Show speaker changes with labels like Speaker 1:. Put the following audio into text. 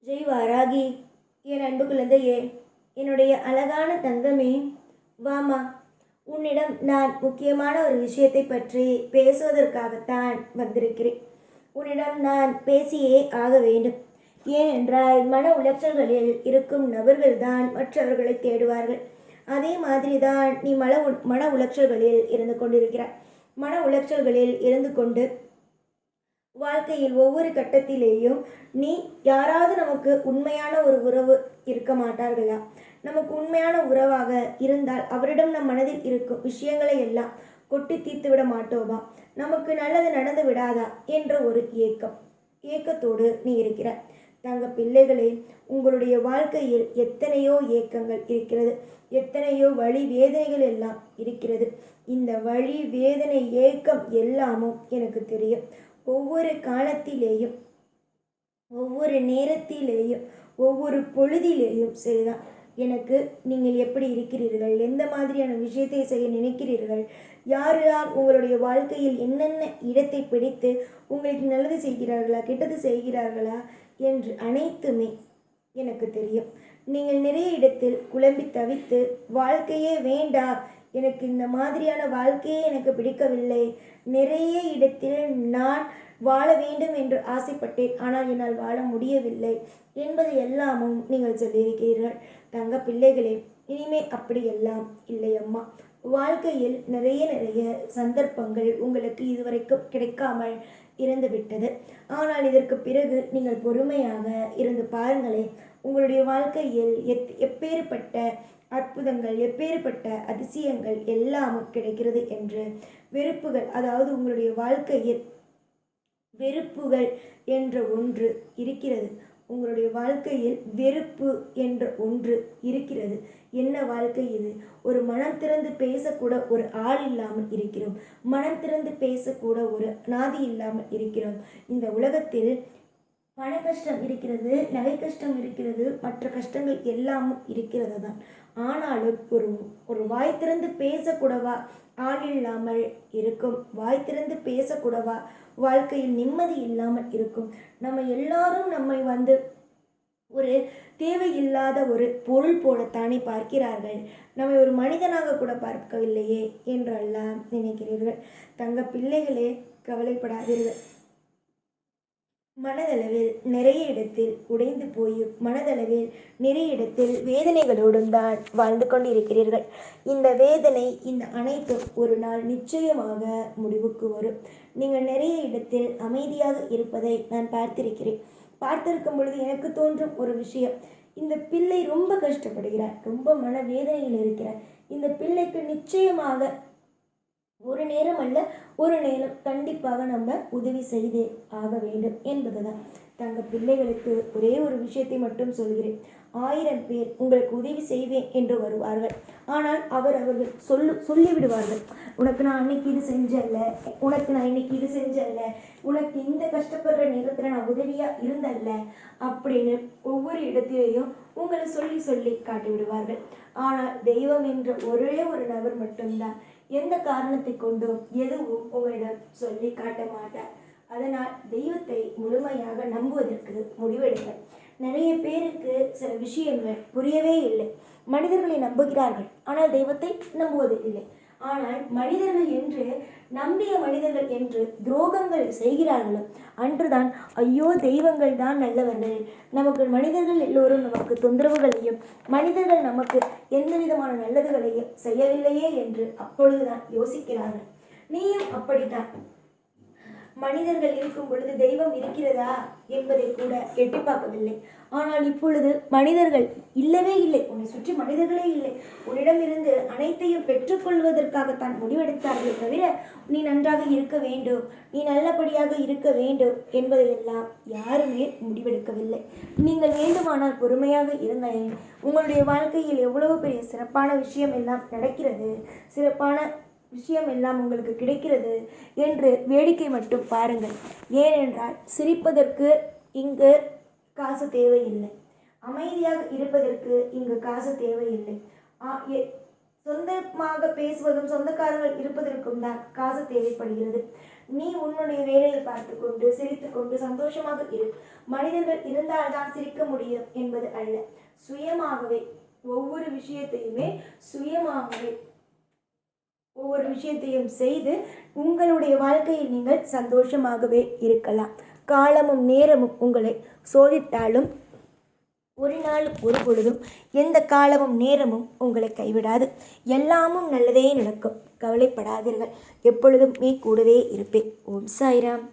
Speaker 1: ஜெய் வாராகி, என் அன்பு குழந்தையே, என்னுடைய அழகான தங்கமே, வாமா. உன்னிடம் நான் முக்கியமான ஒரு விஷயத்தை பற்றி பேசுவதற்காகத்தான் வந்திருக்கிறேன். உன்னிடம் நான் பேசியே ஆக வேண்டும். ஏனென்றால் மன உளைச்சல்களில் இருக்கும் நபர்கள்தான் மற்றவர்களை தேடுவார்கள். அதே மாதிரி தான் நீ மன உளைச்சல்களில் இருந்து கொண்டிருக்கிறாய். மன உளைச்சல்களில் இருந்து கொண்டு வாழ்க்கையில் ஒவ்வொரு கட்டத்திலேயும் நீ யாராவது நமக்கு உண்மையான ஒரு உறவு இருக்க மாட்டார்களா? நமக்கு உண்மையான உறவாக இருந்தால் அவரிடம் நம் மனதில் இருக்கும் விஷயங்களை எல்லாம் கொட்டி தீர்த்து விட மாட்டோமா? நமக்கு நல்லது நடந்து விடாதா என்ற ஒரு ஏக்கத்தோடு நீ இருக்கிறாய். தங்க பிள்ளைகளே, உங்களுடைய வாழ்க்கையில் எத்தனையோ ஏக்கங்கள் இருக்கிறது, எத்தனையோ வழி வேதனைகள் எல்லாம் இருக்கிறது. இந்த வழி வேதனை ஏக்கம் எல்லாமும் எனக்கு தெரியும். ஒவ்வொரு காலத்திலேயும், ஒவ்வொரு நேரத்திலேயும், ஒவ்வொரு பொழுதிலேயும் சரிதான். எனக்கு நீங்கள் எப்படி இருக்கிறீர்கள், எந்த மாதிரியான விஷயத்தை செய்ய நினைக்கிறீர்கள், யார் யார் உங்களுடைய வாழ்க்கையில் என்னென்ன இடத்தை பிடித்து உங்களுக்கு நல்லது செய்கிறார்களா, கெட்டது செய்கிறார்களா என்று அனைத்துமே எனக்கு தெரியும். நீங்கள் நிறைய இடத்தில் குழம்பி தவித்து வாழ்க்கையே வேண்டாம், எனக்கு இந்த மாதிரியான வாழ்க்கையே எனக்கு பிடிக்கவில்லை, நிறைய இடத்தில் நான் வாழ வேண்டும் என்று ஆசைப்பட்டேன், ஆனால் என்னால் வாழ முடியவில்லை என்பது எல்லாமும் நீங்கள் சொல்லியிருக்கிறீர்கள். தங்க பிள்ளைகளே, இனிமே அப்படி எல்லாம் இல்லை அம்மா. வாழ்க்கையில் நிறைய சந்தர்ப்பங்கள் உங்களுக்கு இதுவரைக்கும் கிடைக்காமல் இருந்து விட்டது. ஆனால் இதற்கு பிறகு நீங்கள் பொறுமையாக இருந்து பாருங்களேன். உங்களுடைய வாழ்க்கையில் எப்பேற்பட்ட அற்புதங்கள், எப்பேற்பட்ட அதிசயங்கள் எல்லாமும் கிடைக்கிறது என்று. வெறுப்புகள், அதாவது உங்களுடைய வாழ்க்கையில் வெறுப்புகள் என்ற ஒன்று இருக்கிறது. உங்களுடைய வாழ்க்கையில் வெறுப்பு என்ற ஒன்று இருக்கிறது. என்ன வாழ்க்கை இது? ஒரு மனம் திறந்து பேசக்கூட ஒரு ஆள் இல்லாமல் இருக்கிறோம். மனம் திறந்து பேசக்கூட ஒரு நாதி இல்லாமல் இருக்கிறோம். இந்த உலகத்தில் பண கஷ்டம் இருக்கிறது, நகை கஷ்டம் இருக்கிறது, மற்ற கஷ்டங்கள் எல்லாமும் இருக்கிறது தான். ஆனாலும் ஒரு வாய் திறந்து பேசக்கூடவா ஆள் இல்லாமல் இருக்கும்? வாய் திறந்து பேசக்கூடவா வாழ்க்கையில் நிம்மதி இல்லாமல் இருக்கும்? நம்ம எல்லாரும் நம்மை ஒரு தேவையில்லாத ஒரு பொருள் போலத்தானே பார்க்கிறார்கள். நம்மை ஒரு மனிதனாக கூட பார்க்கவில்லையே என்றெல்லாம் நினைக்கிறீர்கள். தங்க பிள்ளைகளே, கவலைப்படாதீர்கள். மனதளவில் நிறைய இடத்தில் உடைந்து போய் மனதளவில் நிறைய இடத்தில் வேதனைகளோடும் தான் வாழ்ந்து கொண்டிருக்கிறீர்கள். இந்த வேதனை, இந்த அனைத்தும் ஒரு நாள் நிச்சயமாக முடிவுக்கு வரும். நீங்கள் நிறைய இடத்தில் அமைதியாக இருப்பதை நான் பார்த்திருக்கிறேன். பார்த்திருக்கும் பொழுது எனக்கு தோன்றும் ஒரு விஷயம், இந்த பிள்ளை ரொம்ப கஷ்டப்படுகிறார், ரொம்ப மனவேதனையில் இருக்கிறார். இந்த பிள்ளைக்கு நிச்சயமாக ஒரு நேரம் அல்ல, ஒரு நேரம் கண்டிப்பாக நம்ம உதவி செய்தே ஆக வேண்டும் என்பதுதான். தங்க பிள்ளைகளுக்கு ஒரே ஒரு விஷயத்தை மட்டும் சொல்கிறேன். 1000 பேர் உங்களுக்கு உதவி செய்வேன் என்று வருவார்கள். ஆனால் அவர்கள் சொல்லிவிடுவார்கள், உனக்கு நான் அன்னைக்கு இது செஞ்சல்ல, உனக்கு நான் இன்னைக்கு இது செஞ்சல்ல, உனக்கு இந்த கஷ்டப்படுற நேரத்தில் நான் உதவியாக இருந்தல்ல அப்படின்னு ஒவ்வொரு இடத்திலேயும் உங்களை சொல்லி காட்டி விடுவார்கள். ஆனால் தெய்வம் என்ற ஒரே ஒரு நபர் மட்டும்தான் எந்த காரணத்தை கொண்டும் எதுவும் உங்களிடம் சொல்லி காட்ட மாட்டார். அதனால் தெய்வத்தை முழுமையாக நம்புவதற்கு முடிவெடுங்கள். நிறைய பேருக்கு சில விஷயங்கள் புரியவே இல்லை. மனிதர்களை நம்புகிறார்கள், ஆனால் தெய்வத்தை நம்புவது இல்லை. ஆனால் மனிதர்கள் என்று நம்பிய மனிதர்கள் என்று துரோகங்களை செய்கிறார்களோ அன்றுதான் ஐயோ தெய்வங்கள் தான் நல்லவர்கள், நமக்கு மனிதர்கள் எல்லோரும் நமக்கு தொந்தரவுகளையும் மனிதர்கள் நமக்கு எந்த விதமான நல்லதுகளையும் செய்யவில்லையே என்று அப்பொழுதுதான் யோசிக்கிறார்கள். நீயும் அப்படித்தான். மனிதர்கள் இருக்கும் பொழுது தெய்வம் இருக்கிறதா என்பதை கூட எட்டி பார்க்கவில்லை. ஆனால் இப்பொழுது மனிதர்கள் இல்லவே இல்லை, உன்னை சுற்றி மனிதர்களே இல்லை. உன்னிடமிருந்து அனைத்தையும் பெற்றுக்கொள்வதற்காகத்தான் முடிவெடுத்தார்களே தவிர நீ நன்றாக இருக்க வேண்டும், நீ நல்லபடியாக இருக்க வேண்டும் என்பதையெல்லாம் யாருமே முடிவெடுக்கவில்லை. நீங்கள் வேண்டுமானால் பொறுமையாக இருங்களேன். உங்களுடைய வாழ்க்கையில் எவ்வளவு பெரிய சிறப்பான விஷயம் எல்லாம் நடக்கிறது, சிறப்பான விஷயம் எல்லாம் உங்களுக்கு கிடைக்கிறது என்று வேடிக்கை மட்டும் பாருங்கள். ஏனென்றால் சிரிப்பதற்கு இங்கு காசு தேவையில்லை, அமைதியாக இருப்பதற்கு இங்கு காசு தேவையில்லை. சொந்தமாக பேசுவதும் சொந்தக்காரர்கள் இருப்பதற்கும் தான் காசு தேவைப்படுகிறது. நீ உன்னுடைய வேலையை பார்த்து கொண்டு சிரித்து கொண்டு சந்தோஷமாக இரு. மனிதர்கள் இருந்தால்தான் சிரிக்க முடியும் என்பது அல்ல. சுயமாகவே ஒவ்வொரு விஷயத்தையும் செய்து உங்களுடைய வாழ்க்கையில் நீங்கள் சந்தோஷமாகவே இருக்கலாம். காலமும் நேரமும் உங்களை சோதித்தாலும் ஒரு நாள் ஒரு பொழுதும் எந்த காலமும் நேரமும் உங்களை கைவிடாது. எல்லாமும் நல்லதே நடக்கும். கவலைப்படாதீர்கள். எப்பொழுதும் கூடவே இருப்பேன். ஓம் சாய்ராம்.